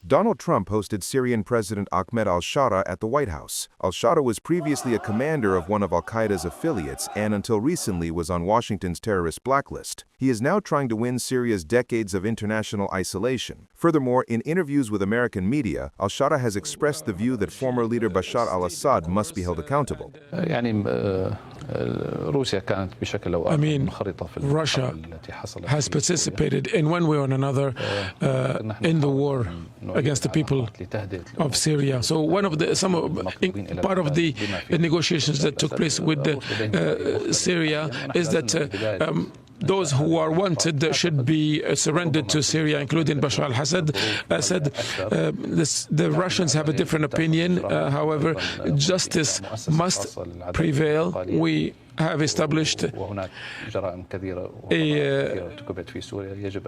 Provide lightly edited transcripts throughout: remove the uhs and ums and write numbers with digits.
Donald Trump hosted Syrian President Ahmed al-Shara at the White House. Al-Shara was previously a commander of one of al-Qaeda's affiliates and until recently was on Washington's terrorist blacklist. He is now trying to win Syria's decades of international isolation. Furthermore, in interviews with American media, al-Shara has expressed the view that former leader Bashar al-Assad must be held accountable. I mean, Russia has participated in one way or another in the war against the people of Syria. So part of the negotiations that took place with Syria is that those who are wanted should be surrendered to Syria, including Bashar al-Assad. The Russians have a different opinion. However, justice must prevail. We have established a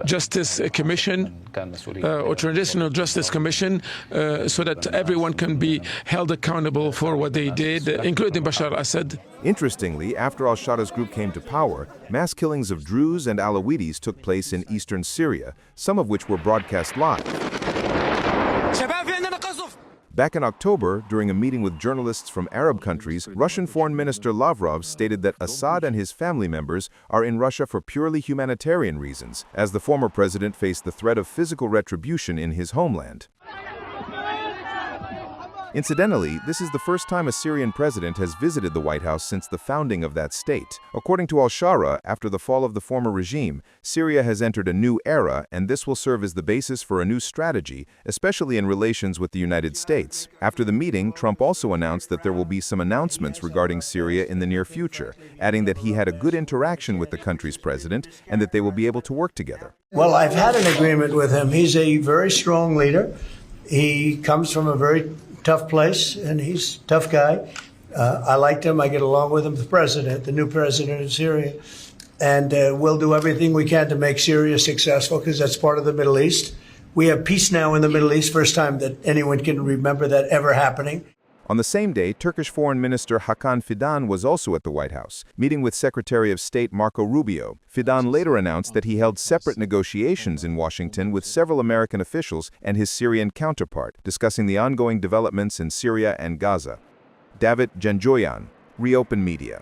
justice commission or transitional justice commission so that everyone can be held accountable for what they did, including Bashar al-Assad. Interestingly, after al-Shara's group came to power, mass killings of Druze and Alawites took place in eastern Syria, some of which were broadcast live. Back in October, during a meeting with journalists from Arab countries, Russian Foreign Minister Lavrov stated that Assad and his family members are in Russia for purely humanitarian reasons, as the former president faced the threat of physical retribution in his homeland. Incidentally, this is the first time a Syrian president has visited the White House since the founding of that state. According to al-Shara, after the fall of the former regime, Syria has entered a new era, and this will serve as the basis for a new strategy, especially in relations with the United States. After the meeting, Trump also announced that there will be some announcements regarding Syria in the near future, adding that he had a good interaction with the country's president and that they will be able to work together. Well, I've had an agreement with him. He's a very strong leader. He comes from a very tough place, and he's a tough guy. I liked him. I get along with him, the new president of Syria. And we'll do everything we can to make Syria successful, because that's part of the Middle East. We have peace now in the Middle East, first time that anyone can remember that ever happening. On the same day, Turkish Foreign Minister Hakan Fidan was also at the White House, meeting with Secretary of State Marco Rubio. Fidan later announced that he held separate negotiations in Washington with several American officials and his Syrian counterpart, discussing the ongoing developments in Syria and Gaza. David Janjoyan, ReOpen Media.